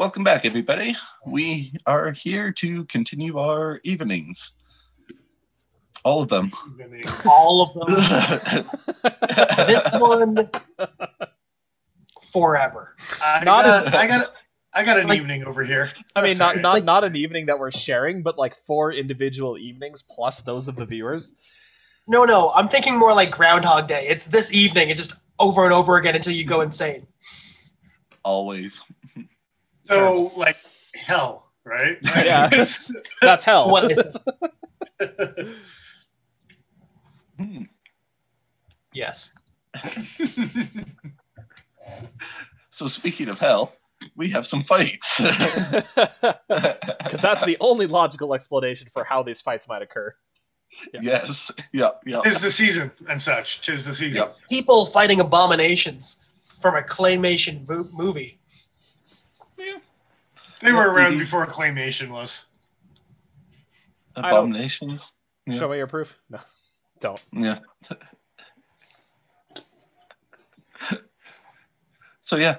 Welcome back, everybody. We are here to continue our evenings. All of them. All of them. This one, forever. I got an evening over here. I mean, That's not an evening that we're sharing, but like 4 individual evenings plus those of the viewers. No, I'm thinking more like Groundhog Day. It's this evening. It's just over and over again until you go insane. Always. So, like, hell, right? Yeah, that's hell. What is it? Yes. So speaking of hell, we have some fights. Because that's the only logical explanation for how these fights might occur. Yeah. Yes. Yeah. Tis the season and such. Tis the season. Yep. People fighting abominations from a claymation movie. Yeah. They were around before claymation was. Abominations. Yeah. Show me your proof? No, don't. Yeah. So yeah,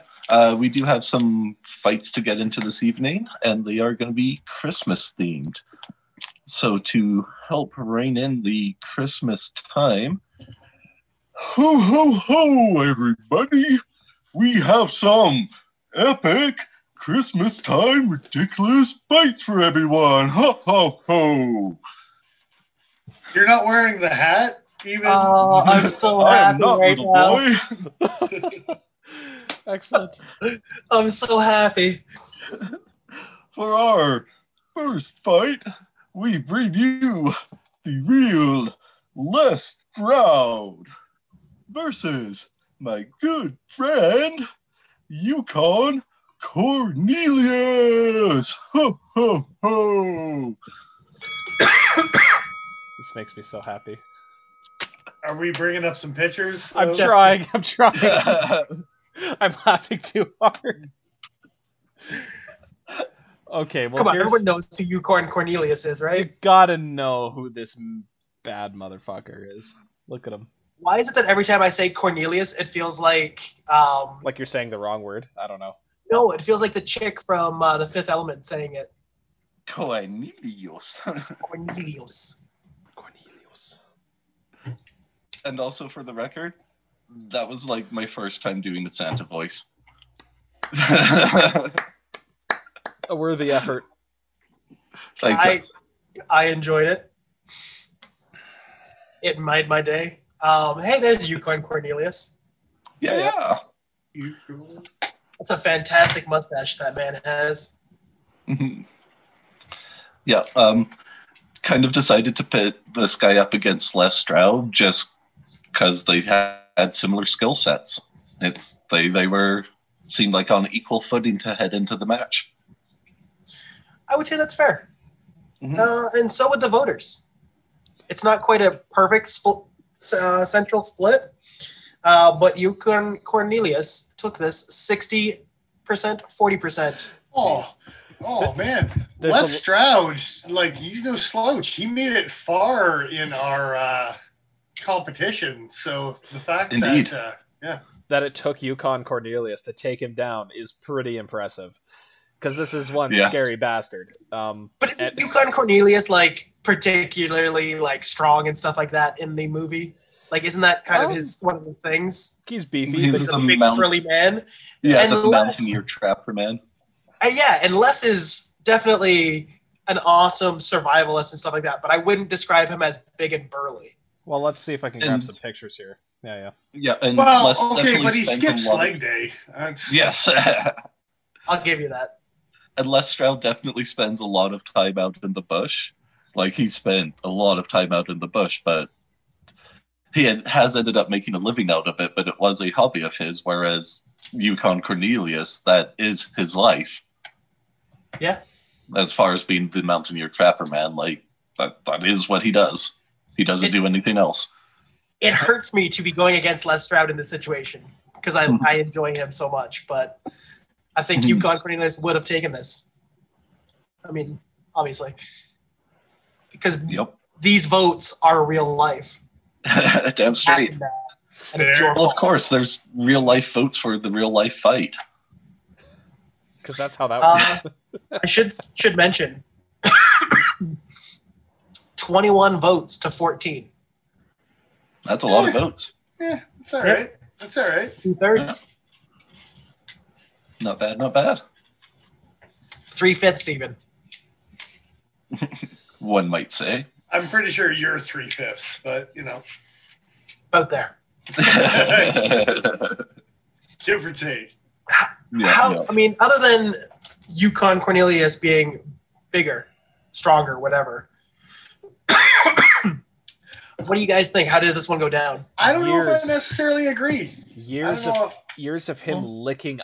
we do have some fights to get into this evening, and they are going to be Christmas themed. So to help rein in the Christmas time, ho ho ho, everybody! We have some epic Christmas time ridiculous fights for everyone. Ho ho ho! You're not wearing the hat, even. Oh, I'm so happy not, right little now. boy. Excellent. I'm so happy. For our first fight, we bring you the real Les Stroud versus my good friend, Yukon Cornelius. Ho, ho, ho. This makes me so happy. Are we bringing up some pictures? I'm trying. I'm laughing too hard. Okay, well, Come on, everyone knows who Yukon Cornelius is, you right? gotta know who this bad motherfucker is. Look at him. Why is it that every time I say Cornelius, it feels like Like you're saying the wrong word. I don't know. no, it feels like the chick from The Fifth Element saying it. Cornelius. Cornelius. And also for the record, that was like my first time doing the Santa voice. A worthy effort. Thank you. I enjoyed it. It made my day. Hey, there's Yukon Cornelius. Yeah. That's a fantastic mustache that man has. Yeah. Kind of decided to pit this guy up against Les Stroud just because they had similar skill sets. They were seemed like on equal footing to head into the match. I would say that's fair. Mm-hmm. And so would the voters. It's not quite a perfect central split, but Yukon Cornelius took this 60%, 40%. Oh man. There's Les Stroud, like, he's no slouch. He made it far in our competition. So the fact Indeed. that it took Yukon Cornelius to take him down is pretty impressive. Because this is one scary bastard. But isn't Yukon Cornelius like particularly like strong and stuff like that in the movie? Like, isn't that kind of one of his things? He's beefy, but He's a big burly man. Yeah, And the Les- Mountaineer Trapper man. Yeah, and Les is definitely an awesome survivalist and stuff like that. But I wouldn't describe him as big and burly. Well, let's see if I can grab some pictures here. Yeah. Yeah, and Well, Les okay, definitely but he spends skips a lot leg day. Yes. I'll give you that. And Les Stroud definitely spends a lot of time out in the bush. Like, he spent a lot of time out in the bush, but he has ended up making a living out of it, but it was a hobby of his, whereas Yukon Cornelius, that is his life. Yeah. As far as being the Mountaineer Trapper man, like, that is what he does. He doesn't do anything else. It hurts me to be going against Les Stroud in this situation because I enjoy him so much, but I think Yukon Cornelius would have taken this. I mean, obviously. Because these votes are real life. Damn straight. And it's your Well, of fault. course, there's real life votes for the real life fight. Because that's how that works. I should mention 21 votes to 14. That's a lot of votes. Yeah, that's all right. That's all right. 2/3. Not bad, not bad. 3/5 even. One might say. I'm pretty sure you're 3/5, but you know. About there. Give or take. I mean, other than Yukon Cornelius being bigger, stronger, whatever. What do you guys think? How does this one go down? I don't know if I necessarily agree. Years of him licking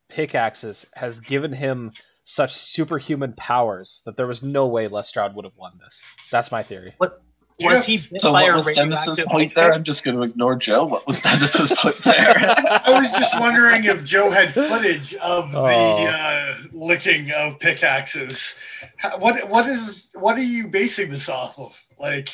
pickaxes has given him such superhuman powers that there was no way Les Stroud would have won this. That's my theory. What was he bit So by what a was Dennis's radioactive point there? I'm just going to ignore Joe. What was Dennis's point there? I was just wondering if Joe had footage of the licking of pickaxes. What are you basing this off of? Like,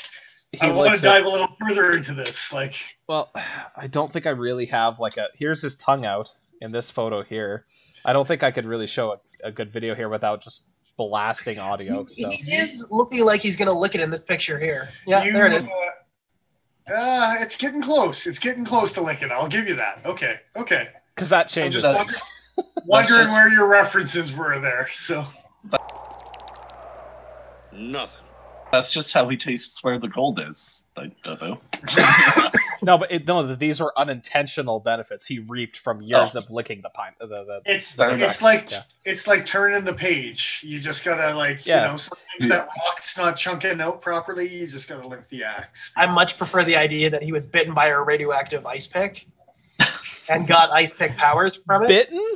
I want to dive a little further into this. Like, well, I don't think I really have here's his tongue out in this photo here. I don't think I could really show a good video here without just blasting audio. So he is looking like he's gonna lick it in this picture here. Yeah, there it is. It's getting close. It's getting close to licking. I'll give you that. Okay. Because that changes things. Wondering where your references were there. So Nothing. That's just how he tastes where the gold is. I don't know. No, but these were unintentional benefits he reaped from years of licking the pine. It's like turning the page. You just gotta sometimes that rock's not chunking out properly. You just gotta lick the axe. I much prefer the idea that he was bitten by a radioactive ice pick and got ice pick powers from it. Bitten?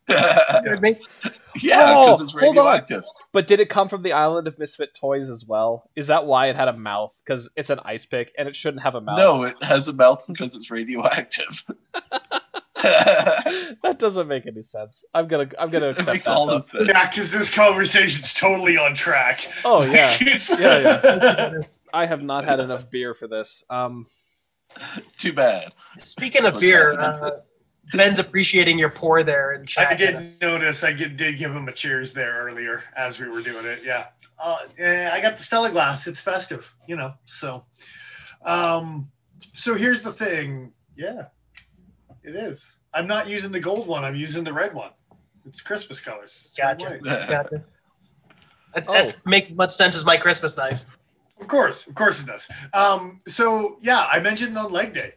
Yeah, because it's radioactive. But did it come from the Island of Misfit Toys as well? Is that why it had a mouth? Because it's an ice pick and it shouldn't have a mouth. No, it has a mouth because it's radioactive. That doesn't make any sense. I'm gonna accept that. Yeah, because this conversation's totally on track. Oh yeah, yeah. I have not had enough beer for this. Too bad. Speaking of beer, Ben's appreciating your pour there in chat. I did notice. I did give him a cheers there earlier as we were doing it. Yeah. I got the Stella glass. It's festive, So, so here's the thing. Yeah, it is. I'm not using the gold one. I'm using the red one. It's Christmas colors. Gotcha. That makes as much sense as my Christmas knife. Of course it does. So yeah, I mentioned on leg day,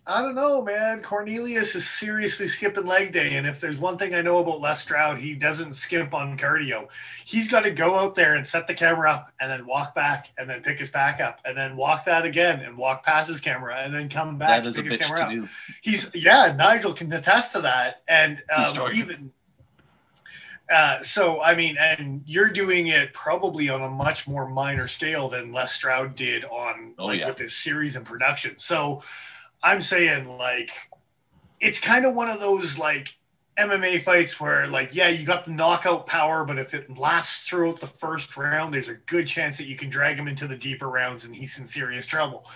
I don't know, man. Cornelius is seriously skipping leg day. And if there's one thing I know about Les Stroud, he doesn't skimp on cardio. He's got to go out there and set the camera up and then walk back and then pick his back up and then walk that again and walk past his camera and then come back and pick his camera up. Nigel can attest to that. And so, I mean, and you're doing it probably on a much more minor scale than Les Stroud did on with his series and production. So, I'm saying it's kind of one of those MMA fights where you got the knockout power, but if it lasts throughout the first round, there's a good chance that you can drag him into the deeper rounds and he's in serious trouble.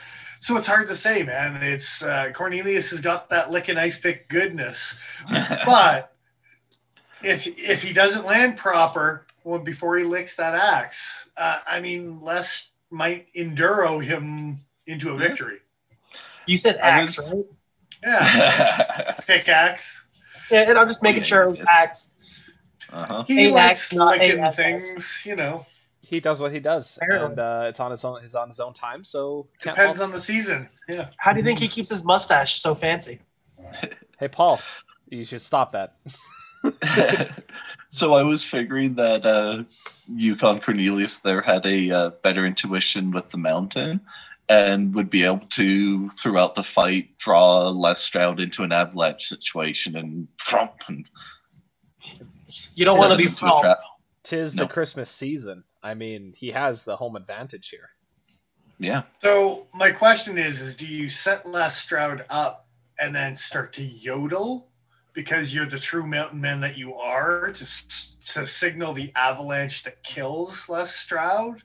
So it's hard to say, man. It's Cornelius has got that licking ice pick goodness, but if he doesn't land proper before he licks that axe, Les might enduro him into a victory. You said axe, right? Yeah. Pickaxe. Yeah, and I'm just making sure it was axe. Uh-huh. He likes licking things, He does what he does, and it's on his own time. So depends on the season. Yeah. How do you think he keeps his mustache so fancy? Hey, Paul, you should stop that. So I was figuring that Yukon Cornelius there had a better intuition with the mountain and would be able to, throughout the fight, draw Les Stroud into an avalanche situation and frump. And you don't want to be frump. Tis the Christmas season. I mean, he has the home advantage here. Yeah. So my question is do you set Les Stroud up and then start to yodel because you're the true mountain man that you are to signal the avalanche that kills Les Stroud?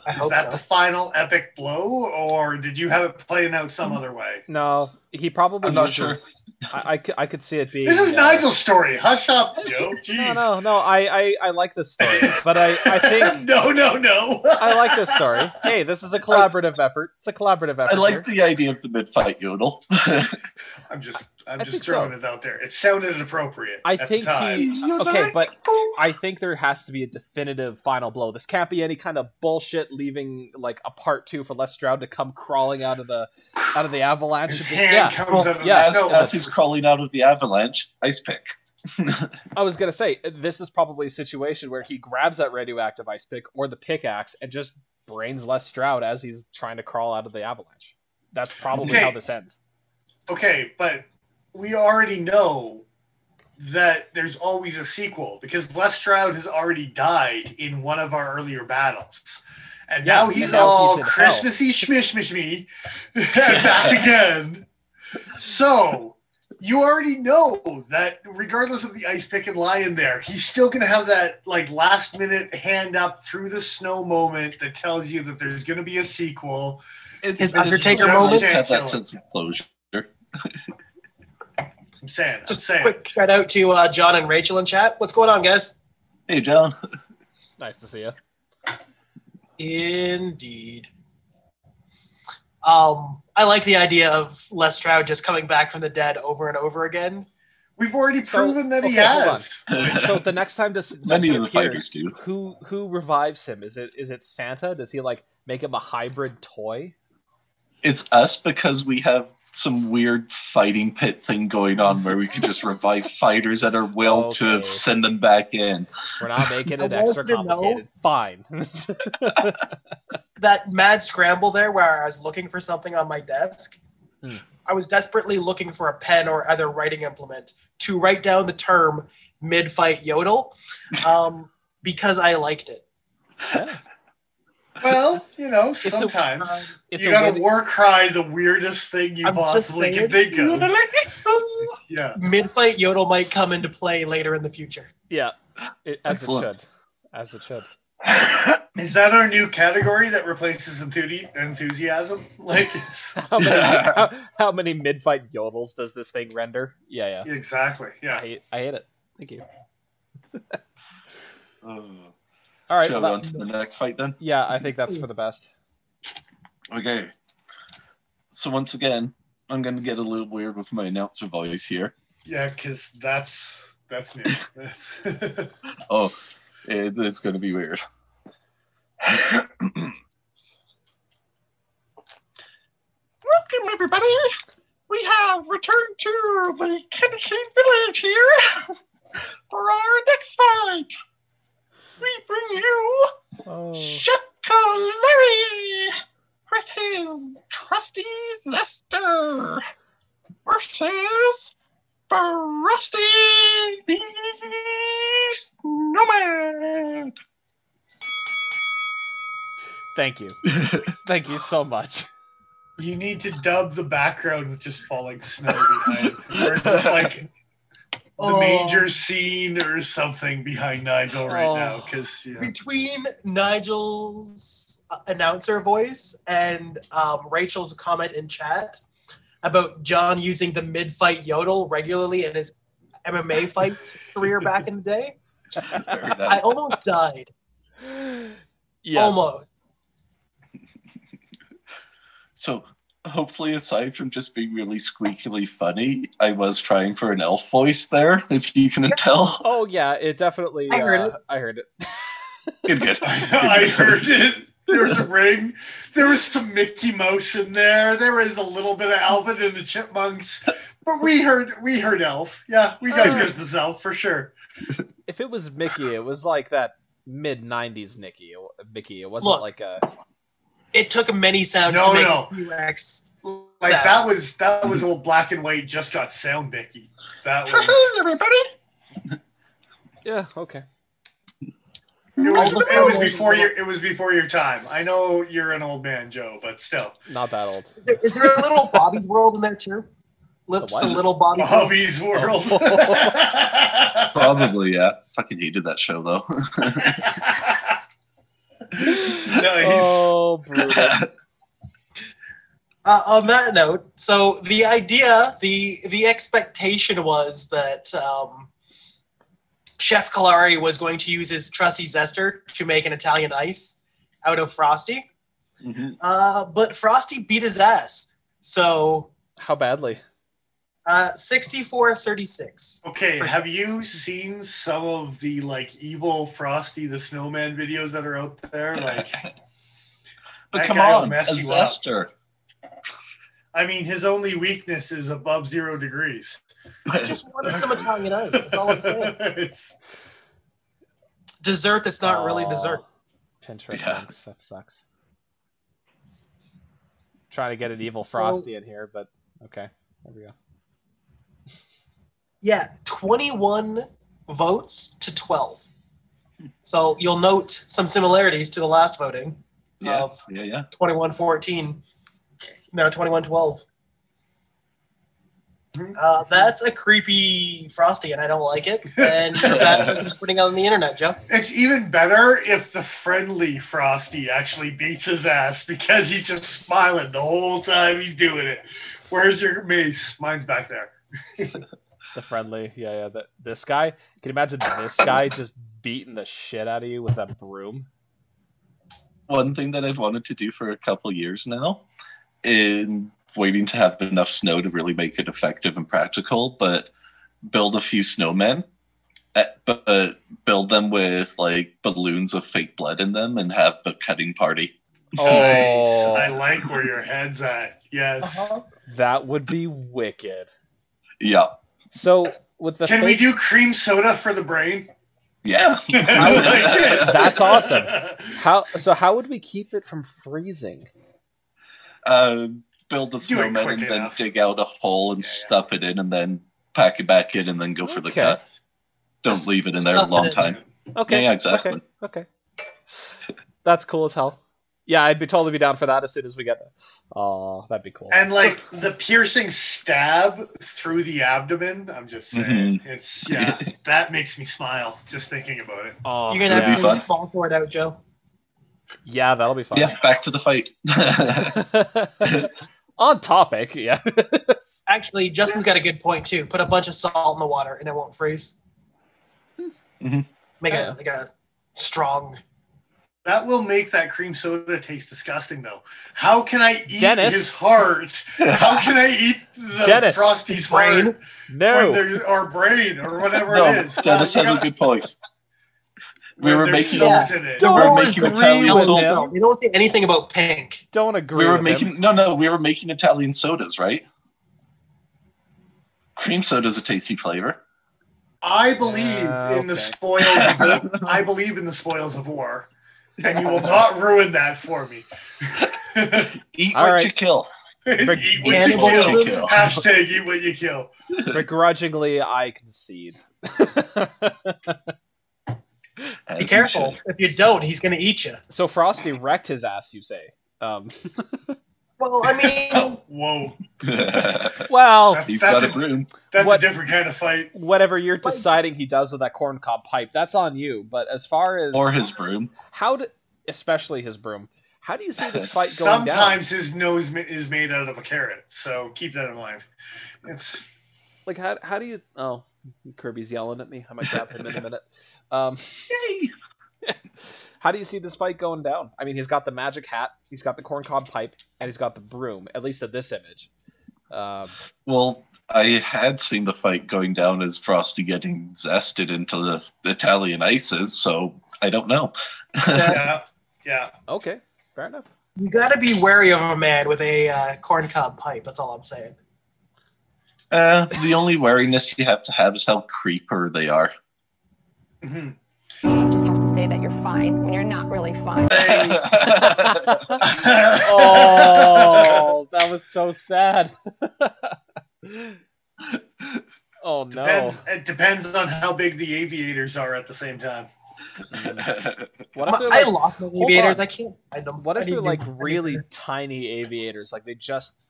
Is that the final epic blow, or did you have it playing out some other way? No, he probably I'm not uses... I could see it being... This is Nigel's story. Hush up, Joe. Jeez. No. I like this story, but I think... No. I like this story. Hey, this is a collaborative effort. It's a collaborative effort. I like the idea of the mid-fight yodel. I'm just throwing it out there. It sounded appropriate. I at think the time. okay, but I think there has to be a definitive final blow. This can't be any kind of bullshit leaving like a part 2 for Les Stroud to come crawling out of the avalanche. His hand comes out of yeah. the snow. As he's crawling out of the avalanche, ice pick. I was gonna say this is probably a situation where he grabs that radioactive ice pick or the pickaxe and just brains Les Stroud as he's trying to crawl out of the avalanche. That's probably how this ends. Okay, but we already know that there's always a sequel because Les Stroud has already died in one of our earlier battles. And now he's all Christmassy schmishmishmy back again. So you already know that regardless of the ice pick and lion there, he's still going to have that like last minute hand up through the snow moment that tells you that there's going to be a sequel. His Undertaker moment. Have that sense of closure. I'm saying. Quick shout out to John and Rachel in chat. What's going on, guys? Hey, John. Nice to see you. Indeed. I like the idea of Les Stroud just coming back from the dead over and over again. We've already proven that he has. So the next time this many of the fighters do. Who revives him? Is it Santa? Does he like make him a hybrid toy? It's us because we have some weird fighting pit thing going on where we can just revive fighters at our will to send them back in. We're not making it extra complicated. Fine. That mad scramble there where I was looking for something on my desk. I was desperately looking for a pen or other writing implement to write down the term mid-fight yodel because I liked it. Yeah. Well, you know, sometimes you gotta war cry the weirdest thing you possibly can think of. Yeah, mid-fight yodel might come into play later in the future. Yeah, as it should. Is that our new category that replaces enthusiasm? Like, how many mid-fight yodels does this thing render? Yeah. Exactly. Yeah, I hate it. Thank you. All right. Shall we on to the next fight then? Yeah, I think that's for the best. Okay. So once again, I'm going to get a little weird with my announcer voice here. Yeah, because that's new. Oh, it's going to be weird. Welcome, everybody. We have returned to the Kennedy Village here for our next fight. We bring you Chef Larry with his trusty Zester versus Frosty the Snowman. Thank you. Thank you so much. You need to dub the background with just falling snow behind, or just like the major scene or something behind Nigel right now. Because between Nigel's announcer voice and Rachel's comment in chat about John using the mid-fight yodel regularly in his MMA fight career back in the day, Nice. I almost died. Yes. Almost. So hopefully, aside from just being really squeakily funny, I was trying for an elf voice there, if you can tell. Oh yeah, it definitely. I heard it. Good. I heard it. There was a ring. There was some Mickey Mouse in there. There was a little bit of Alvin and the Chipmunks. But we heard Elf. Yeah, we got Christmas Elf for sure. If it was Mickey, it was like that mid-90s Mickey. It wasn't like a... It took many sounds to make a T-Rex like sound. that was old black and white just got sound Mickey. That was Everybody. Yeah, okay. It was before your time. I know you're an old man, Joe, but still. Not that old. Is there a little Bobby's World in there too? Lips to little Bobby's World. Probably, yeah. Fucking hated that show though. Nice. Oh, brutal. On that note, so the idea, the expectation was that Chef Kalari was going to use his trusty zester to make an Italian ice out of Frosty. But Frosty beat his ass. So how badly? 64-36. Okay, have you seen some of the like evil Frosty the Snowman videos that are out there? Like, but come on, a zester. I mean, his only weakness is above 0 degrees. I just wanted some Italian ice. That's all I'm saying. Dessert that's not really dessert. Pinterest thinks that sucks. Trying to get an evil Frosty in here, but okay, there we go. Yeah, 21 votes to 12. So you'll note some similarities to the last voting of 21-14. No, 21-12. That's a creepy Frosty, and I don't like it. And that's putting on the internet, Joe. It's even better if the friendly Frosty actually beats his ass because he's just smiling the whole time he's doing it. Where's your mace? Mine's back there. The friendly, this guy. Can you imagine this guy just beating the shit out of you with a broom? One thing that I've wanted to do for a couple years now, in waiting to have enough snow to really make it effective and practical, but build a few snowmen, but build them with like balloons of fake blood in them and have a cutting party. Oh, nice. I like where your head's at. Yes. That would be wicked. Yeah. So with the we do cream soda for the brain? Yeah. That's awesome. How would we keep it from freezing? Build the snowman and then dig out a hole and stuff it in and then pack it back in and then go for the cut. Don't leave it in there a long time. Okay. Yeah, exactly. Okay. That's cool as hell. Yeah, I'd totally be down for that as soon as we get that. Oh, that'd be cool. And like the piercing stab through the abdomen, I'm just saying. It's that makes me smile just thinking about it. Oh, you're gonna have to small sword out, Joe. Yeah, that'll be fun. Yeah, back to the fight. On topic, yeah. Actually, Justin's got a good point too. Put a bunch of salt in the water and it won't freeze. Make it like a strong. That will make that cream soda taste disgusting, though. How can I eat his heart? How can I eat the Frosty's brain? No. Or brain, or whatever it is. Dennis has a good point. We were making Italian soda. We don't say anything about pink. Don't agree. We were making Italian sodas, right? Cream soda is a tasty flavor. I believe in the spoils. I believe in the spoils of war, and you will not ruin that for me. Eat what you kill. Eat what you kill. Hashtag eat what you kill. Begrudgingly, I concede. Be careful. If you don't, he's going to eat you. So Frosty wrecked his ass, you say? Well, I mean... Whoa. Well... He's got a broom. That's a different kind of fight. Whatever you're deciding he does with that corncob pipe, that's on you. But as far as... Or his broom. Especially his broom. How do you see this fight going down? Sometimes his nose is made out of a carrot, so keep that in mind. It's... Like, how do you... Oh, Kirby's yelling at me. I might grab him in a minute. How do you see this fight going down? I mean, he's got the magic hat, he's got the corncob pipe, and he's got the broom, at least at this image. Well, I had seen the fight going down as Frosty getting zested into the Italian ices, so I don't know. Yeah. Okay, fair enough. You got to be wary of a man with a corncob pipe, that's all I'm saying. The only wariness you have to have is how creeper they are. You just have to say that you're fine when you're not really fine. Oh, that was so sad. Oh no! It depends on how big the aviators are at the same time. What if I lost my aviators. I can't find them. What if they're like really tiny aviators? Like they just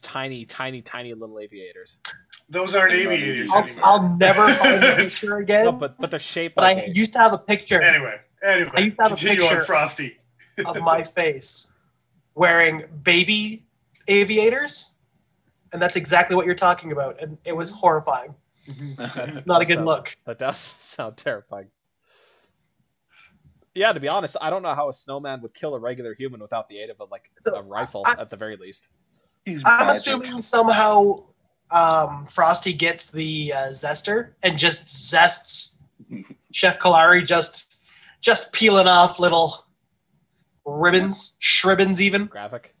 tiny little aviators. Those aren't aviators anymore. I'll never find the picture again. No, but they're shaped. But I used to have a picture. Anyway, Anyway, I used to have a continue on picture Frosty. of my face wearing baby aviators, and that's exactly what you're talking about, and it was horrifying. It's not a good look. That does sound terrifying. Yeah, to be honest, I don't know how a snowman would kill a regular human without the aid of a rifle, at the very least. I'm assuming somehow Frosty gets the zester and just zests Chef Kalari, just peeling off little ribbons, shribbons even. Graphic.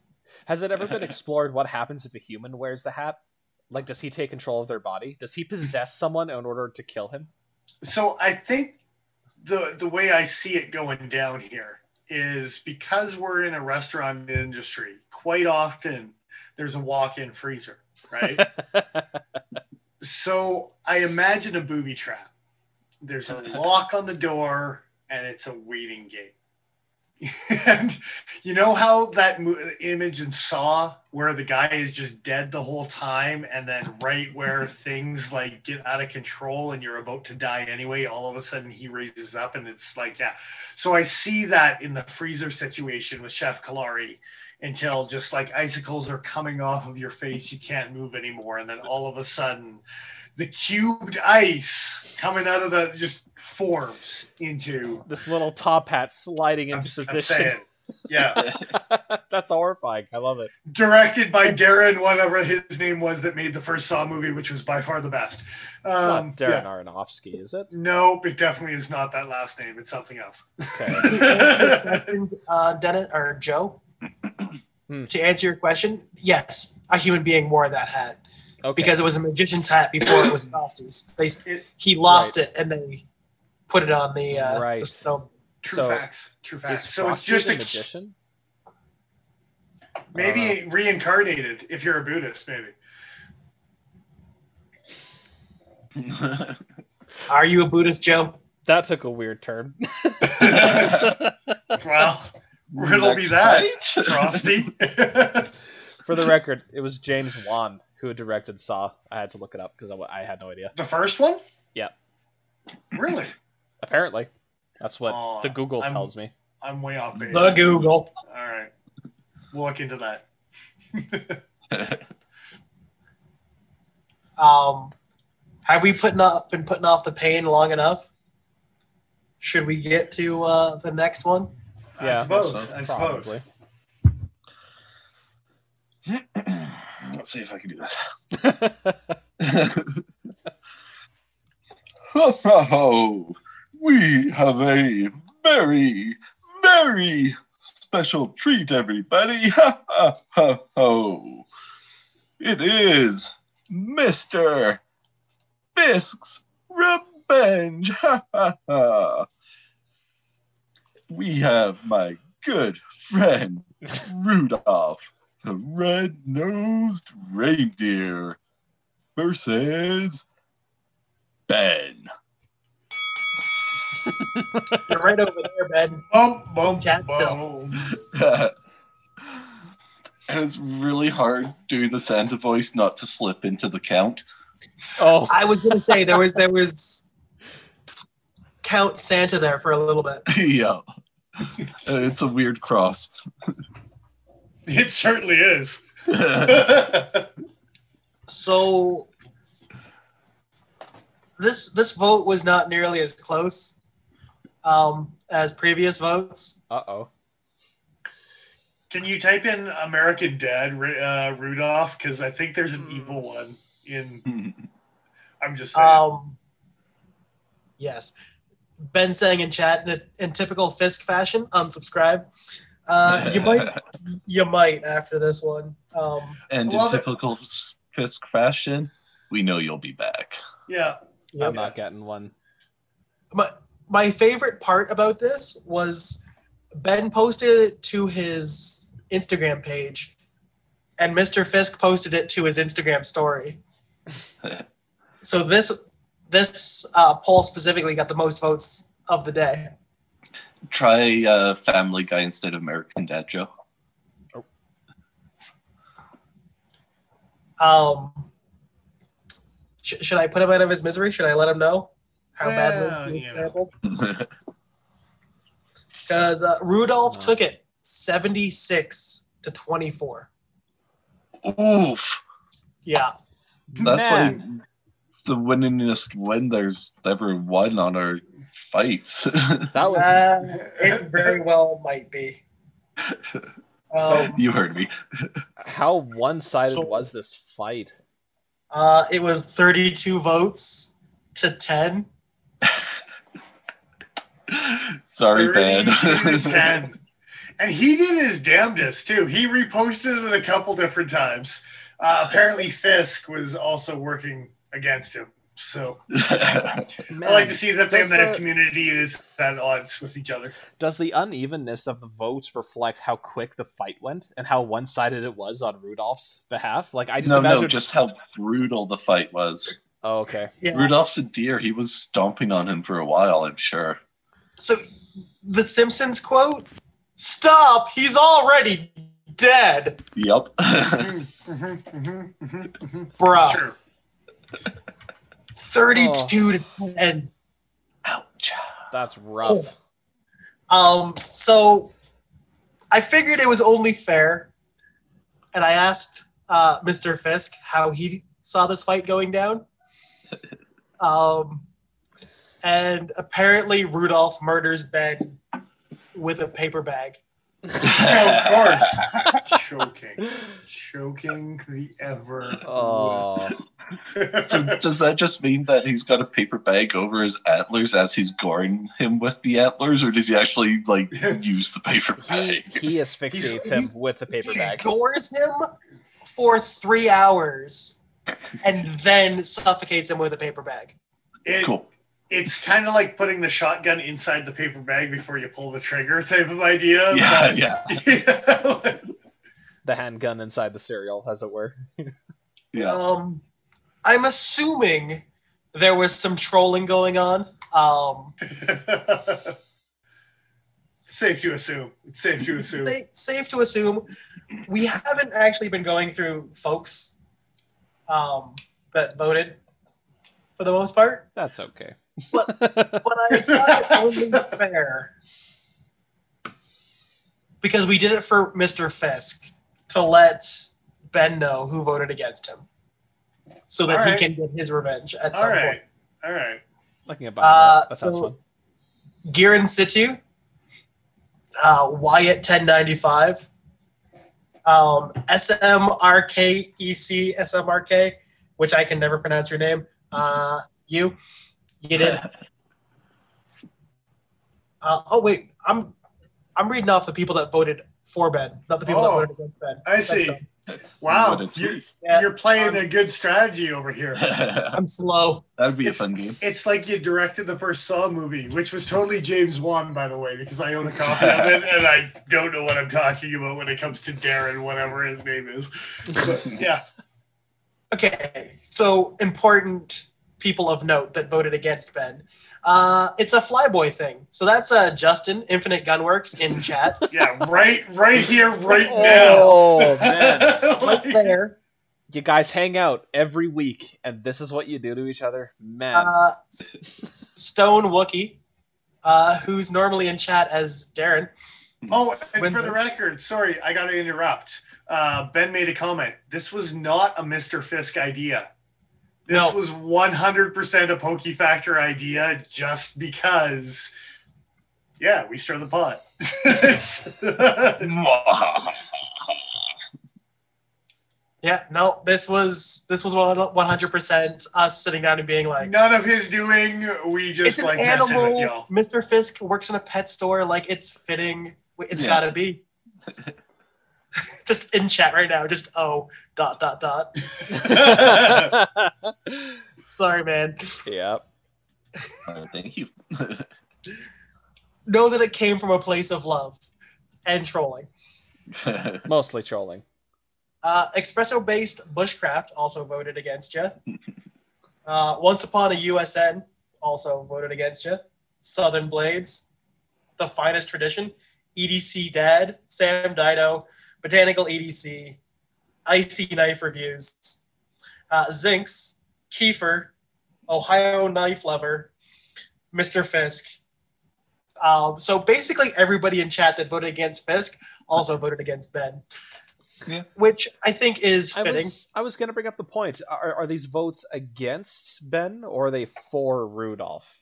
Has it ever been explored what happens if a human wears the hat? Like, does he take control of their body? Does he possess someone in order to kill him? So I think the way I see it going down here is because we're in a restaurant industry, quite often there's a walk-in freezer, right? So I imagine a booby trap. There's a lock on the door, and it's a waiting game. And you know how that image in Saw where the guy is just dead the whole time, and then right where things like get out of control and you're about to die anyway, all of a sudden he raises up, and it's like, yeah. So I see that in the freezer situation with Chef Kalari, until just like icicles are coming off of your face, you can't move anymore, and then all of a sudden the cubed ice coming out of the just forms into this little top hat sliding into position. Yeah. That's horrifying. I love it. Directed by Darren, whatever his name was, that made the first Saw movie, which was by far the best. It's not Darren Aronofsky, is it? Nope, it definitely is not that last name. It's something else. Okay. Dennis or Joe, to answer your question, yes, a human being wore that hat. Okay. Because it was a magician's hat before it was Frosty's. He lost it, and they put it on the snow. True facts. So it's just a magician? Maybe reincarnated, if you're a Buddhist, maybe. Are you a Buddhist, Joe? That took a weird turn. Well, riddle me that, Frosty. For the record, it was James Wan who directed Saw. I had to look it up because I had no idea. The first one? Yeah. Really? Apparently. That's what the Google tells me. I'm way off base. The Google. All right. We'll look into that. Have we been putting off the pain long enough? Should we get to the next one? Yeah, I suppose. Let's see if I can do this. Oh, we have a very, very special treat, everybody. It is Mr. Fisk's Revenge. We have my good friend Rudolph, the red-nosed reindeer, versus Ben. You're right over there, Ben. Chat still. And it's really hard doing the Santa voice not to slip into the count. Oh, I was gonna say there was Count Santa there for a little bit. Yeah, it's a weird cross. It certainly is. So this vote was not nearly as close as previous votes. Uh-oh. Can you type in American Dad Rudolph? Because I think there's an evil one in. I'm just saying. Yes. Ben saying in chat in typical Fisk fashion, unsubscribe. You might after this one. And in typical Fisk fashion, we know you'll be back. Yeah. I'm not getting one. My favorite part about this was Ben posted it to his Instagram page, and Mr. Fisk posted it to his Instagram story. So this poll specifically got the most votes of the day. Try Family Guy instead of American Dad, Joe. Should I put him out of his misery? Should I let him know how badly he was sampled? Because Rudolph took it 76-24. Oof. Yeah. That's like the winningest win there's ever won on our fights. That was it very well might be. You heard me. How one-sided was this fight? It was 32 votes to 10. Sorry, Ben. 10. And he did his damnedest, too. He reposted it a couple different times. Apparently, Fisk was also working against him. So I like to see that the community is at odds with each other. Does the unevenness of the votes reflect how quick the fight went and how one-sided it was on Rudolph's behalf? Like, I just imagine... No, just how brutal the fight was. Oh, okay. Yeah. Rudolph's a deer. He was stomping on him for a while, I'm sure. So, the Simpsons quote, "Stop, he's already dead." Yep. Bruh. Sure. 32-10. Ouch. That's rough. So I figured it was only fair, and I asked Mr. Fisk how he saw this fight going down. And apparently Rudolph murders Ben with a paper bag. Of course. Choking the ever. Oh. So does that just mean that he's got a paper bag over his antlers as he's goring him with the antlers, or does he actually use the paper bag? He asphyxiates him with the paper bag. He gores him for 3 hours and then suffocates him with a paper bag. Cool. It's kind of like putting the shotgun inside the paper bag before you pull the trigger type of idea. Yeah. The handgun inside the cereal, as it were. Yeah. I'm assuming there was some trolling going on. Safe to assume. It's safe to assume. Safe to assume. We haven't actually been going through folks that voted for the most part. That's okay. But I thought it only fair because we did it for Mr. Fisk to let Ben know who voted against him, so that he can get his revenge at some point. All right. Looking at that sounds fun. Gear in situ. Wyatt 1095. SMRK, which I can never pronounce your name. You did. Oh wait, I'm reading off the people that voted for Ben, not the people that voted against Ben. I see. Wow, you're playing a good strategy over here. I'm slow. That'd be a fun game. It's like you directed the first Saw movie, which was totally James Wan, by the way, because I own a copy of it, and I don't know what I'm talking about when it comes to Darren, whatever his name is. But, yeah. Okay, so important people of note that voted against Ben. It's a Flyboy thing. So that's Justin, Infinite Gunworks, in chat. Yeah, right here, right now. Oh, man. Right there. You guys hang out every week, and this is what you do to each other? Man. Stone Wookie, who's normally in chat as Darren. Oh, and for the record, sorry, I got to interrupt. Ben made a comment. This was not a Mr. Fisk idea. This was 100% a Pokey Factor idea just because, we stir the pot. This was 100% us sitting down and being like, none of his doing. We just it's an animal. Mr. Fisk works in a pet store. Like, it's fitting. It's gotta be. Just in chat right now. Just Sorry, man. Yep. Thank you. Know that it came from a place of love and trolling. Mostly trolling. Espresso-based Bushcraft also voted against you. Once Upon a USN also voted against you. Southern Blades, The Finest Tradition, EDC Dad, Sam Dido, Botanical EDC, Icy Knife Reviews, Zinks, Kiefer, Ohio Knife Lover, Mr. Fisk, So basically, everybody in chat that voted against Fisk also voted against Ben. Yeah. Which I think is fitting. I was going to bring up the point. Are these votes against Ben, or are they for Rudolph?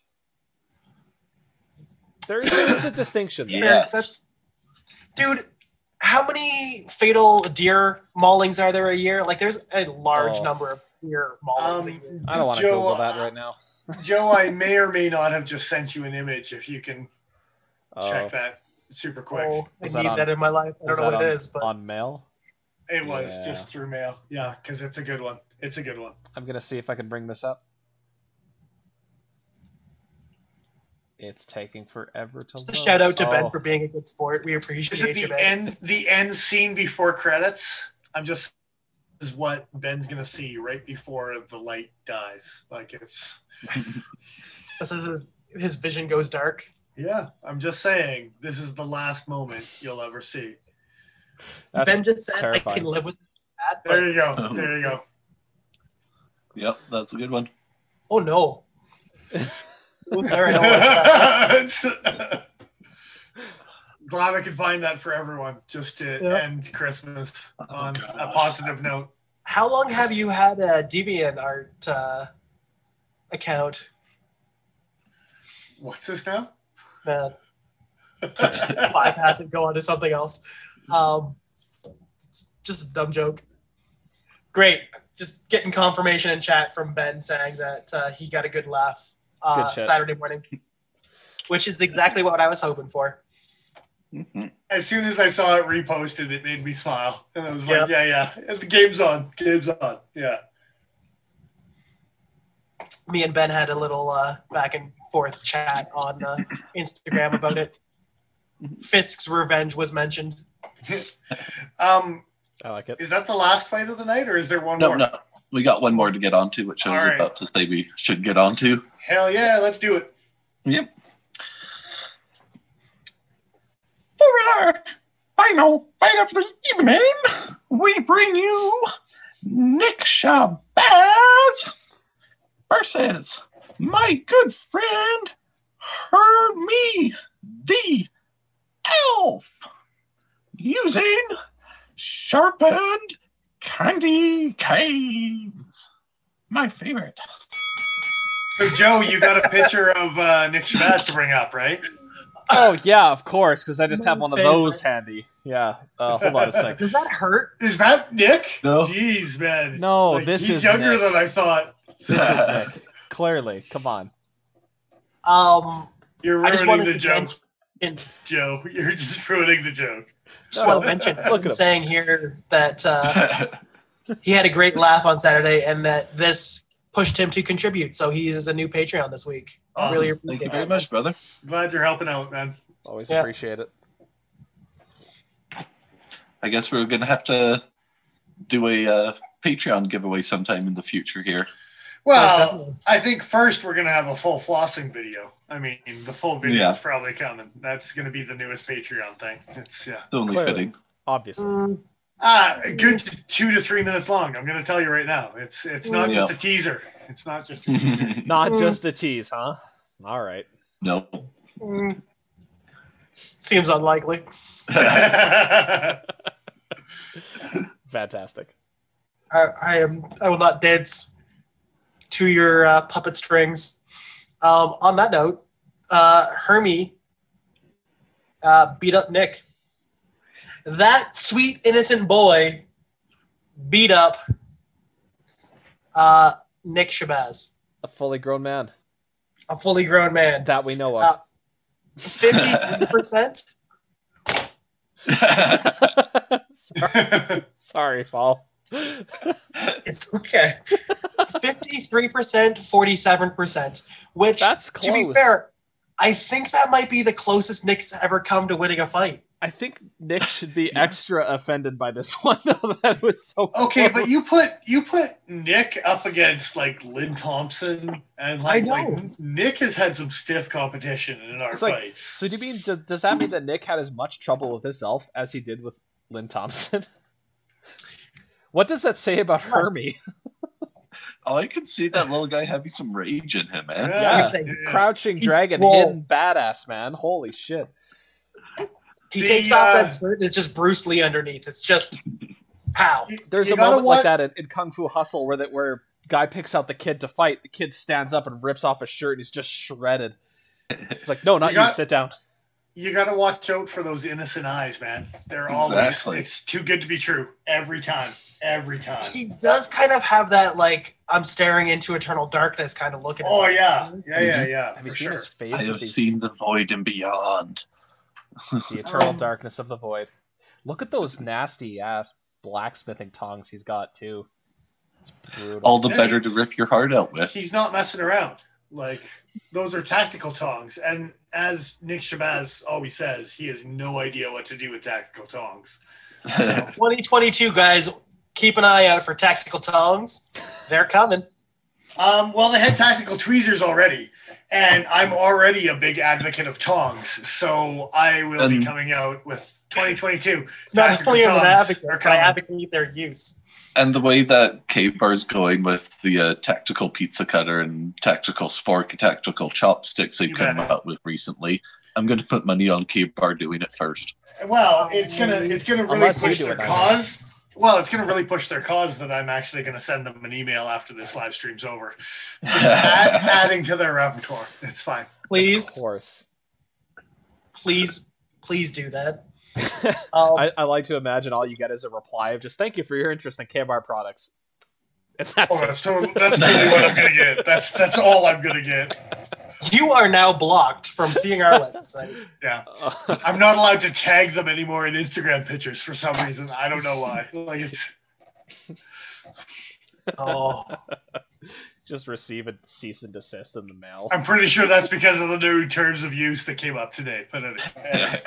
There is a distinction there. Yeah. Dude, how many fatal deer maulings are there a year? Like, there's a large number of deer maulings a year. I don't want to Google that right now. Joe, I may or may not have just sent you an image if you can check that super quick. Oh, I need that in my life. I don't know what it is, but on mail? It was just through mail. Yeah, because it's a good one. I'm going to see if I can bring this up. It's taking forever to just a shout out to Ben for being a good sport. We appreciate it. Is it the end scene before credits? This is what Ben's gonna see right before the light dies. Like it's this is his vision goes dark. Yeah, I'm just saying this is the last moment you'll ever see. That's Ben just said terrifying. I can live with that. There you go. There you go. Yep, that's a good one. Oh no. Oops, sorry, glad I could find that for everyone, just to end Christmas on a positive note. How long have you had a DeviantArt account? What's this now? Bypass and go on to something else. It's just a dumb joke. Great. Just getting confirmation in chat from Ben saying that he got a good laugh Saturday morning, which is exactly what I was hoping for. Mm-hmm. As soon as I saw it reposted, it made me smile. And I was like, yeah. The game's on. Yeah. Me and Ben had a little back and forth chat on Instagram about it. Fisk's revenge was mentioned. I like it. Is that the last fight of the night, or is there one more? No. We got one more to get onto, which I was about to say we should get onto. Hell yeah, let's do it. Yep. For our final fight of the evening, we bring you Nick Shabazz versus my good friend Hermie the Elf, using sharpened candy canes. My favorite. So, Joe, you got a picture of Nick Shabazz to bring up, right? Oh, yeah, of course, because I just have one of those handy. Yeah, hold on a second. Does that hurt? Is that Nick? No. Jeez, man. No, this he's is younger Nick. than I thought. This is Nick. Clearly, come on. You're ruining the joke, mention, Joe. You're just ruining the joke. Just want to mention, look, saying here that he had a great laugh on Saturday, and that this pushed him to contribute. So he is a new Patreon this week. Awesome. Really Thank you very much, brother. Glad you're helping out, man. Always appreciate it. I guess we're going to have to do a Patreon giveaway sometime in the future here. Well, I think first we're going to have a full flossing video. I mean, the full video is probably coming. That's going to be the newest Patreon thing. It's only fitting. Obviously. A good 2 to 3 minutes long. I'm going to tell you right now. It's not just a teaser. It's not just a teaser. Not just a tease, huh? All right. No. Seems unlikely. Fantastic. I will not dance to your puppet strings. On that note, Hermie beat up Nick. That sweet, innocent boy beat up Nick Shabazz. A fully grown man. A fully grown man. That we know of. 53%? Sorry, Paul. It's okay. 53%, 47%. Which, that's close. To be fair, I think that might be the closest Nick's ever come to winning a fight. I think Nick should be extra offended by this one, though. That was so okay, close. But you put Nick up against like Lynn Thompson, and like Nick has had some stiff competition in our fights. So do you mean does that mean that Nick had as much trouble with this elf as he did with Lynn Thompson? What does that say about Hermie? Oh, I can see that little guy having some rage in him, man. Yeah. Say, Crouching He's dragon, swole. hidden badass, man. Holy shit. He takes off that shirt and it's just Bruce Lee underneath. It's just pow. There's a moment like that in Kung Fu Hustle where guy picks out the kid to fight. The kid stands up and rips off his shirt and he's just shredded. It's like, no, not you. Sit down. You got to watch out for those innocent eyes, man. They're always, it's too good to be true. Every time. Every time. He does kind of have that, like, I'm staring into eternal darkness kind of look in his eyes. Yeah. Have you seen his face? I have seen the void and beyond. The eternal darkness of the void. Look at those nasty-ass blacksmithing tongs he's got, too. It's brutal. All the better to rip your heart out with. He's not messing around. Like, those are tactical tongs. And as Nick Shabazz always says, he has no idea what to do with tactical tongs. So. 2022, guys, keep an eye out for tactical tongs. They're coming. Well, they had tactical tweezers already. And I'm already a big advocate of tongs. So I will be coming out with 2022. Not only am I an advocate, but I advocate their use. And the way that K-Bar's going with the tactical pizza cutter and tactical spork and tactical chopsticks they've come up with recently, I'm going to put money on K-Bar doing it first. Well, it's gonna really push their cause. Well, it's going to really push their cause that I'm actually going to send them an email after this live stream's over. Just adding to their repertoire. It's fine. Please. Of course. Please do that. I like to imagine all you get is a reply of just thank you for your interest in K-Bar products. And that's totally what I'm going to get. That's all I'm going to get. You are now blocked from seeing our website. Yeah. I'm not allowed to tag them anymore in Instagram pictures for some reason. I don't know why. Like it's just receive a cease and desist in the mail. I'm pretty sure that's because of the new terms of use that came up today. But anyway.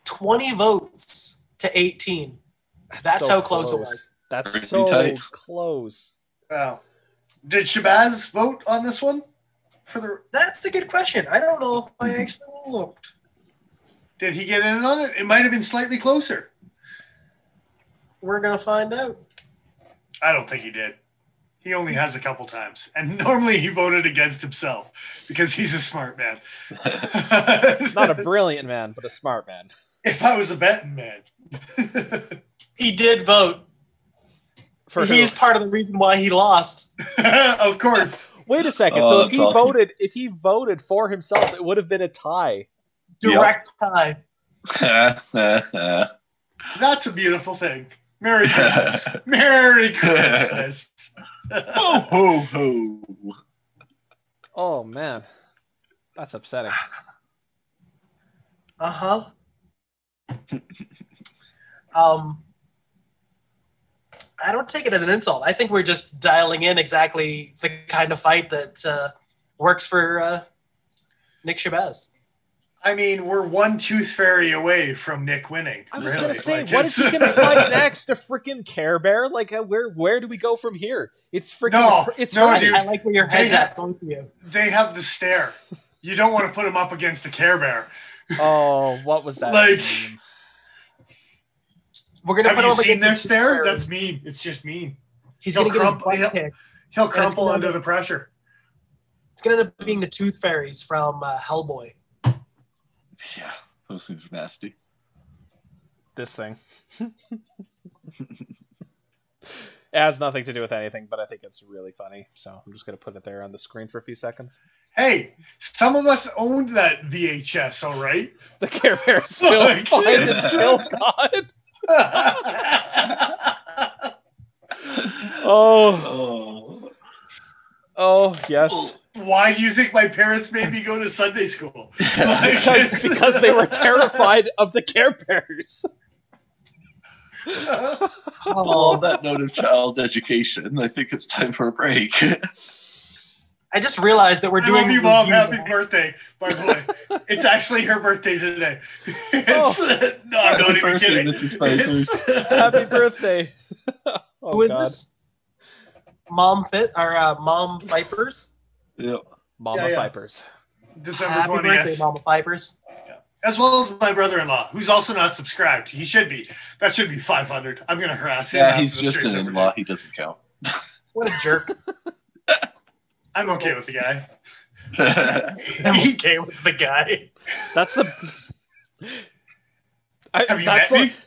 20 votes to 18. That's so how close it was. That's so close. Wow. Did Shabazz vote on this one? That's a good question. I don't know if I actually looked. Did he get in on it? It might have been slightly closer. We're going to find out. I don't think he did. He only has a couple times. And normally he voted against himself because he's a smart man. Not a brilliant man, but a smart man. If I was a betting man. He did vote. He's part of the reason why he lost. Of course. Wait a second. So if he voted for himself, it would have been a tie. Direct tie. That's a beautiful thing. Merry Christmas. Merry Christmas. Ho, ho, ho. Oh, man. That's upsetting. Uh-huh. I don't take it as an insult. I think we're just dialing in exactly the kind of fight that works for Nick Shabazz. I mean, we're one tooth fairy away from Nick winning. I was going to say, what is he going to fight next? A freaking Care Bear? Like, where do we go from here? It's freaking... No, dude. I like where your head's at, both of you. They have the stare. You don't want to put him up against the Care Bear. Oh, what was that? Like... Meme? We're gonna Have put you him seen their stare? That's mean. It's just mean. He's going to get his butt kicked. He'll crumple under the pressure. It's going to end up being the Tooth Fairies from Hellboy. Yeah, those things are nasty. This thing. It has nothing to do with anything, but I think it's really funny. So I'm just going to put it there on the screen for a few seconds. Hey, some of us owned that VHS, all right? The Care Bear is still fine and still God. Oh, yes. Why do you think my parents made me go to Sunday school? because they were terrified of the Care Bears. On that note of child education, I think it's time for a break. I just realized that we're doing... I love you, Mom. Happy birthday, by the way. It's actually her birthday today. No, I'm not even kidding. Happy birthday. Who is this? Mom Vipers? Yep. Mama Vipers. December Happy 20th. birthday, Mama Vipers. Yeah. as well as my brother-in-law, who's also not subscribed. He should be. That should be 500. I'm going to harass him. Yeah, he's just an in-law. He doesn't count. What a jerk. I'm okay with the guy. I'm okay with the guy. That's the...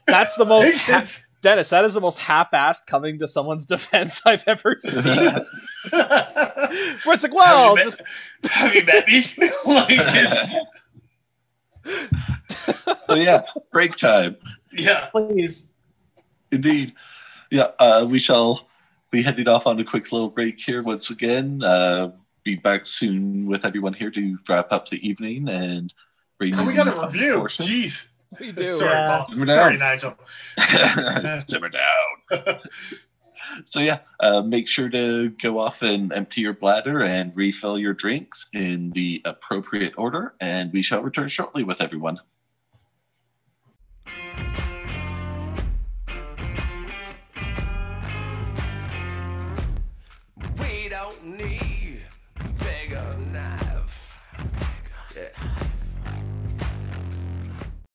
That's the most... Dennis, that is the most half-assed coming to someone's defense I've ever seen. Where it's like, well, have you met me? So yeah, break time. Yeah, please. Indeed. Yeah, we shall be heading off on a quick little break here once again. Be back soon with everyone here to wrap up the evening and bring we got a review. Portion. Jeez. We do. Sorry, Paul. Sorry, Nigel. Simmer down. So yeah, make sure to go off and empty your bladder and refill your drinks in the appropriate order, and we shall return shortly with everyone.